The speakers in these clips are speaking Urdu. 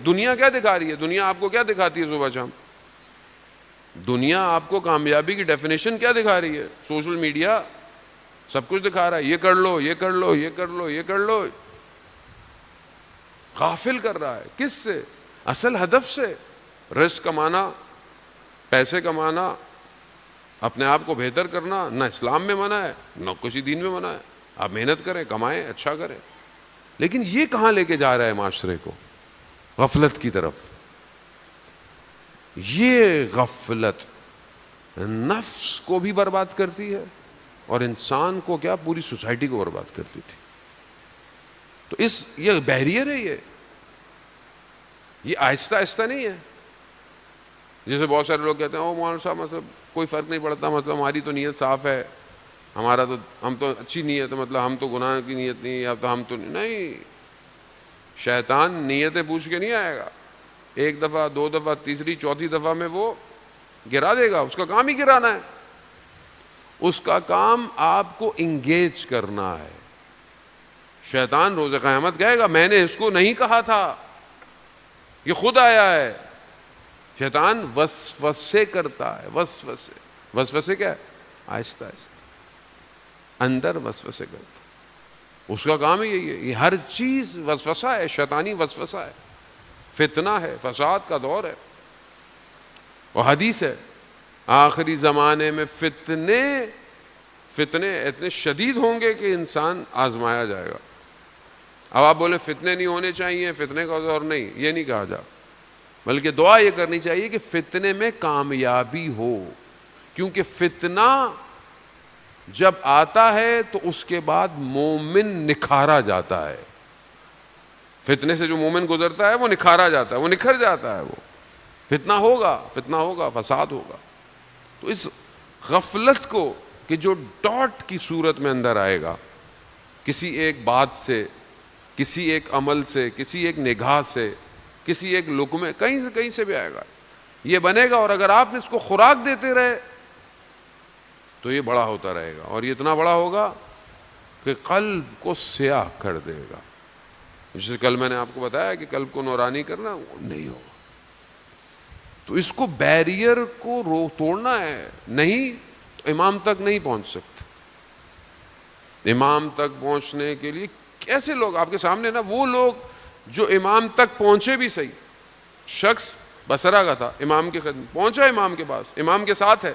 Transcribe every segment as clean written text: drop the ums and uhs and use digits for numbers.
دنیا کیا دکھا رہی ہے؟ دنیا آپ کو کیا دکھاتی ہے صبح شام؟ دنیا آپ کو کامیابی کی ڈیفینیشن کیا دکھا رہی ہے؟ سوشل میڈیا سب کچھ دکھا رہا ہے، یہ کر لو، یہ کر لو، یہ کر لو، یہ کر لو. غافل کر رہا ہے کس سے؟ اصل ہدف سے. رزق کمانا، پیسے کمانا، اپنے آپ کو بہتر کرنا نہ اسلام میں منع ہے نہ کسی دین میں منع ہے. آپ محنت کریں، کمائیں، اچھا کریں. لیکن یہ کہاں لے کے جا رہا ہے معاشرے کو؟ غفلت کی طرف. یہ غفلت نفس کو بھی برباد کرتی ہے اور انسان کو کیا، پوری سوسائٹی کو برباد کرتی تھی. تو یہ بیریئر ہے. یہ آہستہ آہستہ نہیں ہے. جیسے بہت سارے لوگ کہتے ہیں او مولانا صاحب مطلب کوئی فرق نہیں پڑتا، مطلب ہماری تو نیت صاف ہے، ہم تو اچھی نیت ہے، مطلب ہم تو گناہ کی نیت نہیں، یا تو ہم تو نہیں. شیطان نیتیں پوچھ کے نہیں آئے گا. ایک دفعہ، دو دفعہ، تیسری چوتھی دفعہ میں وہ گرا دے گا. اس کا کام ہی گرانا ہے. اس کا کام آپ کو انگیج کرنا ہے. شیطان روز قیامت کہے گا میں نے اس کو نہیں کہا تھا، یہ خود آیا ہے. شیطان وسوسے کرتا ہے. وسوسے کیا ہے؟ آہستہ آہستہ اندر وسوسے کرتا. اس کا کام ہی یہی ہے. یہ ہر چیز وسوسہ ہے، شیطانی وسوسہ ہے، فتنہ ہے، فساد کا دور ہے. اور حدیث ہے آخری زمانے میں فتنے اتنے شدید ہوں گے کہ انسان آزمایا جائے گا. اب آپ بولیں فتنے نہیں ہونے چاہیے، فتنے کا دور نہیں، یہ نہیں کہا جا، بلکہ دعا یہ کرنی چاہیے کہ فتنے میں کامیابی ہو. کیونکہ فتنہ جب آتا ہے تو اس کے بعد مومن نکھارا جاتا ہے. فتنے سے جو مومن گزرتا ہے وہ نکھارا جاتا ہے، وہ نکھر جاتا ہے. وہ فتنہ ہوگا، فساد ہوگا. تو اس غفلت کو کہ جو ڈاٹ کی صورت میں اندر آئے گا، کسی ایک بات سے، کسی ایک عمل سے، کسی ایک نگاہ سے، کسی ایک لقمے، کہیں سے بھی آئے گا، یہ بنے گا. اور اگر آپ اس کو خوراک دیتے رہے تو یہ بڑا ہوتا رہے گا، اور یہ اتنا بڑا ہوگا کہ قلب کو سیاہ کر دے گا. جیسے کل میں نے آپ کو بتایا کہ قلب کو نورانی کرنا وہ نہیں ہوگا. تو اس کو بیریئر کو توڑنا ہے. نہیں تو امام تک نہیں پہنچ سکتے. امام تک پہنچنے کے لیے کیسے لوگ آپ کے سامنے نا، وہ لوگ جو امام تک پہنچے بھی صحیح. شخص بصرہ کا تھا، امام کی خدمت پہنچا، امام کے پاس، امام کے ساتھ ہے.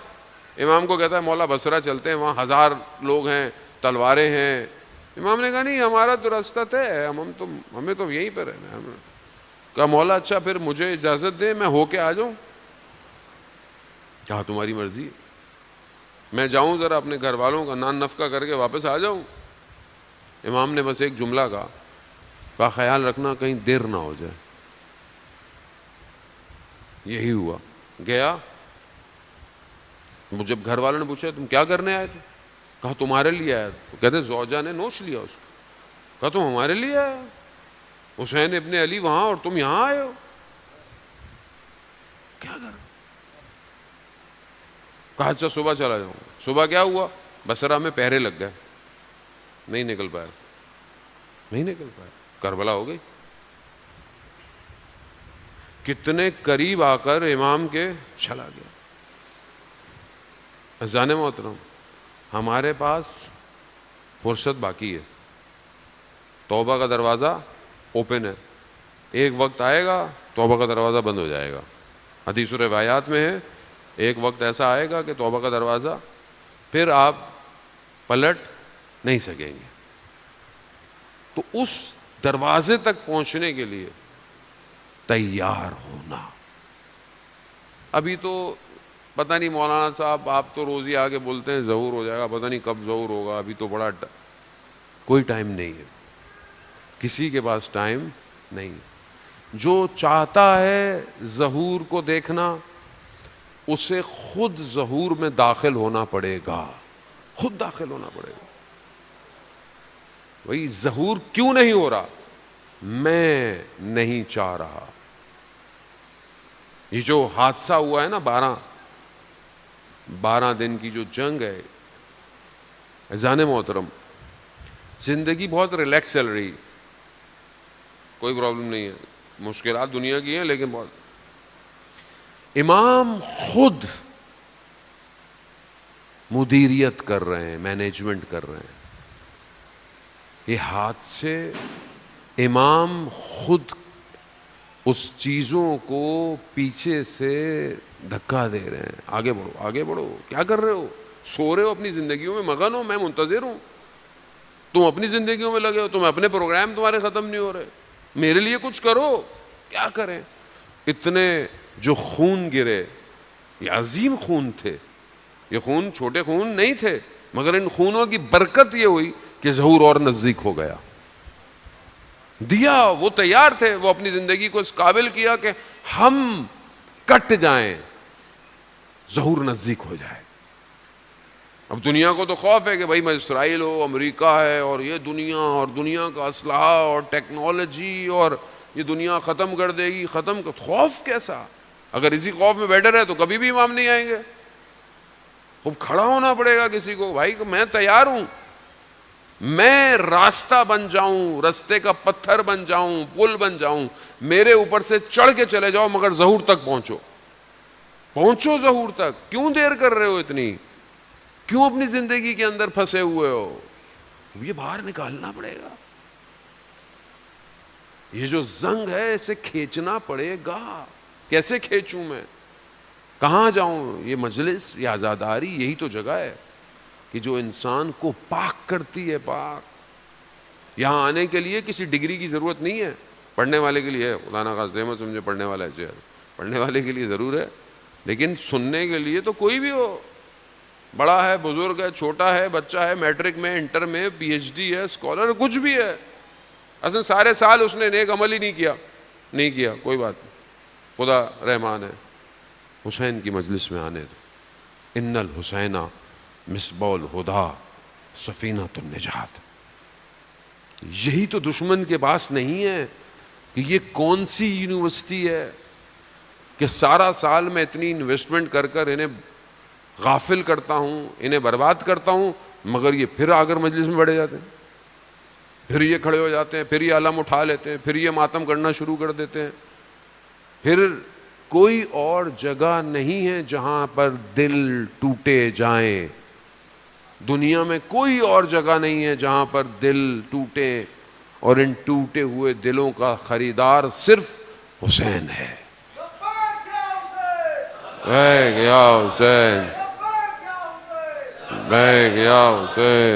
امام کو کہتا ہے مولا بصرہ چلتے ہیں، وہاں 1000 لوگ ہیں، تلواریں ہیں. امام نے کہا نہیں، ہمارا تو راستہ طے ہے، ہمیں تو یہیں پہ رہنا ہے. کہا مولا اچھا پھر مجھے اجازت دے، میں ہو کے آ جاؤں. کہا تمہاری مرضی، میں جاؤں ذرا اپنے گھر والوں کا نان نفقہ کر کے واپس آ جاؤں. امام نے بس ایک جملہ کہا خیال رکھنا کہیں دیر نہ ہو جائے. یہی ہوا. گیا. جب گھر والوں نے پوچھا تم کیا کرنے آئے تھے؟ کہا تمہارے لیے آیا. کہتے زوجہ نے نوش لیا اس کو. کہا تم ہمارے لیے آئے؟ حسین ابن علی وہاں اور تم یہاں آئے ہو، کیا کر؟ کہا اچھا صبح چلا جاؤں. صبح کیا ہوا؟ بصرہ میں پہرے لگ گئے، نہیں نکل پایا. کربلا ہو گئی. کتنے قریب آ کر امام کے چلا گیا. عزیزان محترم، ہمارے پاس فرصت باقی ہے. توبہ کا دروازہ اوپن ہے. ایک وقت آئے گا توبہ کا دروازہ بند ہو جائے گا. حدیث و روایات میں ہے ایک وقت ایسا آئے گا کہ توبہ کا دروازہ پھر آپ پلٹ نہیں سکیں گے. تو اس دروازے تک پہنچنے کے لیے تیار ہونا. ابھی تو پتہ نہیں مولانا صاحب آپ تو روز ہی آگے بولتے ہیں ظہور ہو جائے گا، پتہ نہیں کب ظہور ہوگا. ابھی تو بڑا کوئی ٹائم نہیں ہے، کسی کے پاس ٹائم نہیں. جو چاہتا ہے ظہور کو دیکھنا اسے خود ظہور میں داخل ہونا پڑے گا، خود داخل ہونا پڑے گا. وہی ظہور کیوں نہیں ہو رہا؟ میں نہیں چاہ رہا. یہ جو حادثہ ہوا ہے نا، 12 دن کی جو جنگ ہے، عزیزان محترم، زندگی بہت ریلیکس چل رہی، کوئی پرابلم نہیں ہے. مشکلات دنیا کی ہیں لیکن بہت. امام خود مدیریت کر رہے ہیں, مینجمنٹ کر رہے ہیں. یہ ہاتھ سے امام خود اس چیزوں کو پیچھے سے دھکا دے رہے ہیں, آگے بڑھو آگے بڑھو. کیا کر رہے ہو؟ سو رہے ہو, اپنی زندگیوں میں مگن ہو, میں منتظر ہوں. تم اپنی زندگیوں میں لگے ہو, تم اپنے پروگرام تمہارے ختم نہیں ہو رہے, میرے لیے کچھ کرو. کیا کریں؟ اتنے جو خون گرے, یہ عظیم خون تھے, یہ خون چھوٹے خون نہیں تھے, مگر ان خونوں کی برکت یہ ہوئی کہ ظہور اور نزدیک ہو گیا. دیا, وہ تیار تھے, وہ اپنی زندگی کو اس قابل کیا کہ ہم کٹ جائیں, ظہور نزدیک ہو جائے. اب دنیا کو تو خوف ہے کہ بھائی میں اسرائیل ہو, امریکہ ہے, اور یہ دنیا, اور دنیا کا اسلحہ اور ٹیکنالوجی, اور یہ دنیا ختم کر دے گی, خوف کیسا؟ اگر اسی خوف میں بیٹھے رہے تو کبھی بھی امام نہیں آئیں گے. خوب کھڑا ہونا پڑے گا کسی کو, بھائی میں تیار ہوں, میں راستہ بن جاؤں, رستے کا پتھر بن جاؤں, پل بن جاؤں, میرے اوپر سے چڑھ کے چلے جاؤ, مگر ظہور تک پہنچو, پہنچو ظہور تک. کیوں دیر کر رہے ہو اتنی؟ کیوں اپنی زندگی کے اندر پھنسے ہوئے ہو؟ یہ باہر نکالنا پڑے گا. یہ جو زنگ ہے اسے کھینچنا پڑے گا. کیسے کھینچوں میں؟ کہاں جاؤں؟ یہ مجلس, یہ عزاداری, یہی تو جگہ ہے کہ جو انسان کو پاک کرتی ہے. پاک. یہاں آنے کے لیے کسی ڈگری کی ضرورت نہیں ہے. پڑھنے والے کے لیے ہے, خدا نہ خواستہ مت سمجھے پڑھنے والا ہے, پڑھنے والے کے لیے ضرور ہے, لیکن سننے کے لیے تو کوئی بھی ہو, بڑا ہے, بزرگ ہے, چھوٹا ہے, بچہ ہے, میٹرک میں, انٹر میں, پی ایچ ڈی ہے, اسکالر, کچھ بھی ہے. اصل سارے سال اس نے نیک عمل ہی نہیں کیا, کوئی بات نہیں, خدا رحمان ہے. حسین کی مجلس میں آنے دو. ان الحسین مصباح الہدیٰ سفینۃ النجات. یہی تو دشمن کے پاس نہیں ہے کہ یہ کون سی یونیورسٹی ہے کہ سارا سال میں اتنی انویسٹمنٹ کر کر انہیں غافل کرتا ہوں, انہیں برباد کرتا ہوں, مگر یہ پھر آ کر مجلس میں بیٹھے جاتے ہیں, پھر یہ کھڑے ہو جاتے ہیں, پھر یہ علم اٹھا لیتے ہیں, پھر یہ ماتم کرنا شروع کر دیتے ہیں. پھر کوئی اور جگہ نہیں ہے جہاں پر دل ٹوٹے جائیں. دنیا میں کوئی اور جگہ نہیں ہے جہاں پر دل ٹوٹے, اور ان ٹوٹے ہوئے دلوں کا خریدار صرف حسین ہے. اے گیا حسین, اے گیا حسین.